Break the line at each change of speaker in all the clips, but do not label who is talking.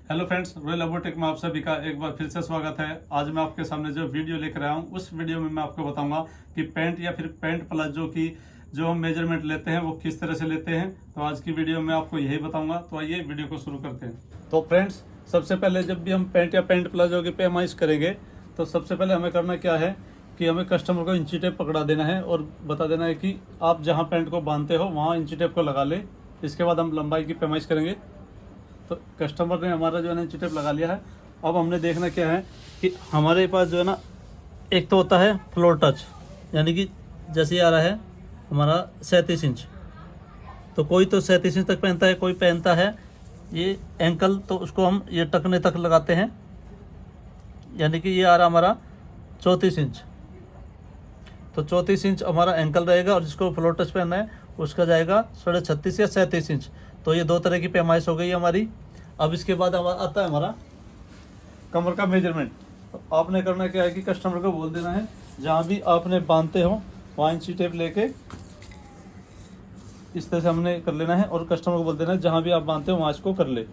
Hello friends, royal एबोटेक में आप सभी का एक बार फिर से स्वागत है। आज मैं आपके सामने जो वीडियो लेकर आया हूँ उस वीडियो में मैं आपको बताऊंगा कि पैंट या फिर पैंट प्लाजो की जो हम मेजरमेंट लेते हैं वो किस तरह से लेते हैं। तो आज की वीडियो में आपको यही बताऊंगा। तो आइए वीडियो को शुरू करते हैं। तो फ्रेंड्स, सबसे पहले जब भी हम पैंट या पैंट प्लाजो की पैमाइश करेंगे तो सबसे पहले हमें करना क्या है कि हमें कस्टमर को इंची टेप पकड़ा देना है और बता देना है कि आप जहाँ पैंट को बांधते हो वहाँ इंची टेप को लगा ले। इसके बाद हम लंबाई की पैमाइश करेंगे। तो कस्टमर ने हमारा जो है ना इंची टेप लगा लिया है। अब हमने देखना क्या है कि हमारे पास जो है ना एक तो होता है फ्लोर टच, यानी कि जैसे ये आ रहा है हमारा 37 इंच। तो कोई तो 37 इंच तक पहनता है, कोई पहनता है ये एंकल, तो उसको हम ये टकने तक लगाते हैं, यानी कि ये आ रहा हमारा 34 इंच। तो 34 इंच हमारा एंकल रहेगा और जिसको फ्लोर टच पहनना है उसका जाएगा 36.5 या 37 इंच। तो ये दो तरह की पैमाइश हो गई हमारी। अब इसके बाद आता है हमारा कमर का मेजरमेंट। तो आपने करना क्या है कि कस्टमर को बोल देना है जहाँ भी आपने बांधते हो वहाँ इंची टेप लेके इस तरह से हमने कर लेना है और कस्टमर को बोल देना है जहाँ भी आप बांधते हो वहाँ इसको कर ले।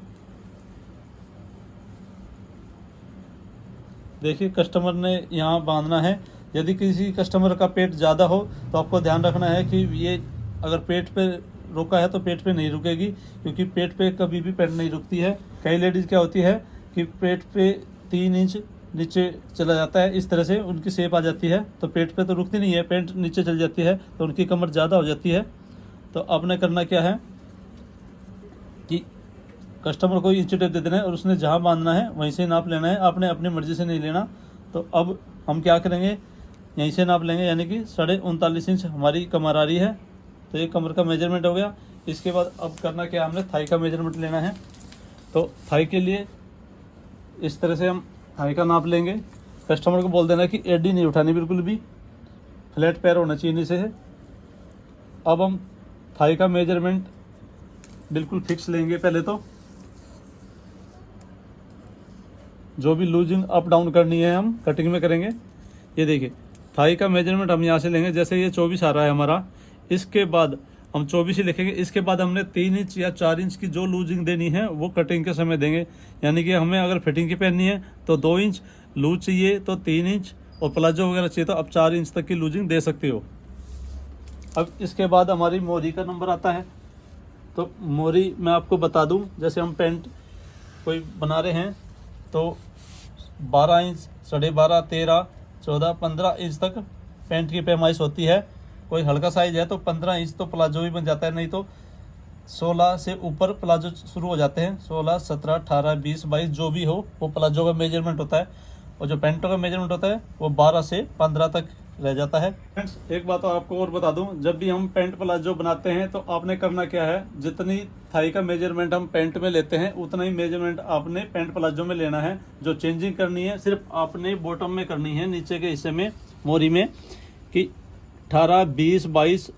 देखिए कस्टमर ने यहाँ बांधना है। यदि किसी कस्टमर का पेट ज़्यादा हो तो आपको ध्यान रखना है कि ये अगर पेट पे रोका है तो पेट पे नहीं रुकेगी, क्योंकि पेट पे कभी भी पैंट नहीं रुकती है। कई लेडीज़ क्या होती है कि पेट पे 3 इंच नीचे चला जाता है, इस तरह से उनकी शेप आ जाती है तो पेट पे तो रुकती नहीं है, पैंट नीचे चल जाती है तो उनकी कमर ज़्यादा हो जाती है। तो आपने करना क्या है कि कस्टमर को इंची टेप दे देना है और उसने जहाँ बांधना है वहीं से नाप लेना है, आपने अपनी मर्जी से नहीं लेना। तो अब हम क्या करेंगे, यहीं से नाप लेंगे, यानी कि 39.5 इंच हमारी कमर आ रही है। तो ये कमर का मेजरमेंट हो गया। इसके बाद अब करना क्या, हमने थाई का मेजरमेंट लेना है। तो थाई के लिए इस तरह से हम थाई का नाप लेंगे। कस्टमर को बोल देना कि एडी नहीं उठानी, बिल्कुल भी फ्लैट पैर होना चाहिए नीचे से। अब हम थाई का मेजरमेंट बिल्कुल फिक्स लेंगे। पहले तो जो भी लूजिंग अप डाउन करनी है हम कटिंग में करेंगे। ये देखिए थाई का मेजरमेंट हम यहाँ से लेंगे, जैसे ये 24 आ रहा है हमारा, इसके बाद हम 24 ही लिखेंगे। इसके बाद हमने 3 इंच या 4 इंच की जो लूजिंग देनी है वो कटिंग के समय देंगे। यानी कि हमें अगर फिटिंग की पहननी है तो 2 इंच, लूज चाहिए तो 3 इंच और प्लाजो वगैरह चाहिए तो अब 4 इंच तक की लूजिंग दे सकते हो। अब इसके बाद हमारी मोरी का नंबर आता है। तो मोरी मैं आपको बता दूं, जैसे हम पैंट कोई बना रहे हैं तो 12 इंच, 12.5, 13, 14, 15 इंच तक पैंट की पैमाइश होती है। कोई हल्का साइज है तो 15 इंच तो प्लाजो भी बन जाता है, नहीं तो 16 से ऊपर प्लाजो शुरू हो जाते हैं। 16, 17, 18, 20, 22 जो भी हो वो प्लाजो का मेजरमेंट होता है। और जो पैंटों का मेजरमेंट होता है वो 12 से 15 तक रह जाता है। फ्रेंड्स, एक बात आपको और बता दूं, जब भी हम पैंट प्लाजो बनाते हैं तो आपने करना क्या है, जितनी थाई का मेजरमेंट हम पैंट में लेते हैं उतना ही मेजरमेंट आपने पैंट प्लाजो में लेना है। जो चेंजिंग करनी है सिर्फ आपने बॉटम में करनी है, नीचे के हिस्से में मोरी में, कि 18, 20, 22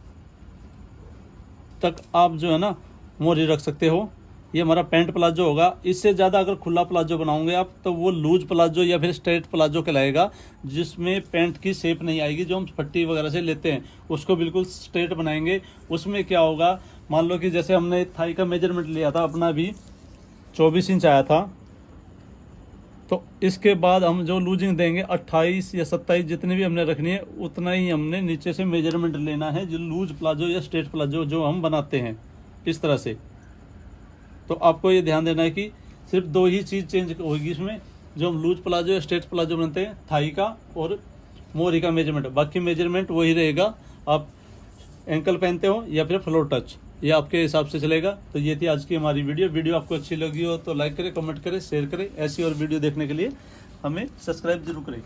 तक आप जो है ना मोरी रख सकते हो। ये हमारा पैंट प्लाजो होगा। इससे ज़्यादा अगर खुला प्लाजो बनाओगे आप तो वो लूज प्लाजो या फिर स्ट्रेट प्लाजो कहलाएगा, जिसमें पैंट की शेप नहीं आएगी। जो हम पट्टी वगैरह से लेते हैं उसको बिल्कुल स्ट्रेट बनाएंगे। उसमें क्या होगा, मान लो कि जैसे हमने थाई का मेजरमेंट लिया था, अपना भी 24 इंच आया था, तो इसके बाद हम जो लूजिंग देंगे 28 या 27 जितनी भी हमने रखनी है उतना ही हमने नीचे से मेजरमेंट लेना है, जो लूज प्लाजो या स्ट्रेट प्लाजो जो हम बनाते हैं इस तरह से। तो आपको ये ध्यान देना है कि सिर्फ 2 ही चीज़ चेंज होगी इसमें, जो हम लूज प्लाजो या स्ट्रेट प्लाजो बनाते हैं, थाई का और मोरी का मेजरमेंट। बाकी मेजरमेंट वही रहेगा, आप एंकल पहनते हो या फिर फ्लोर टच, ये आपके हिसाब से चलेगा। तो ये थी आज की हमारी वीडियो आपको अच्छी लगी हो तो लाइक करें, कमेंट करें, शेयर करें। ऐसी और वीडियो देखने के लिए हमें सब्सक्राइब जरूर करें।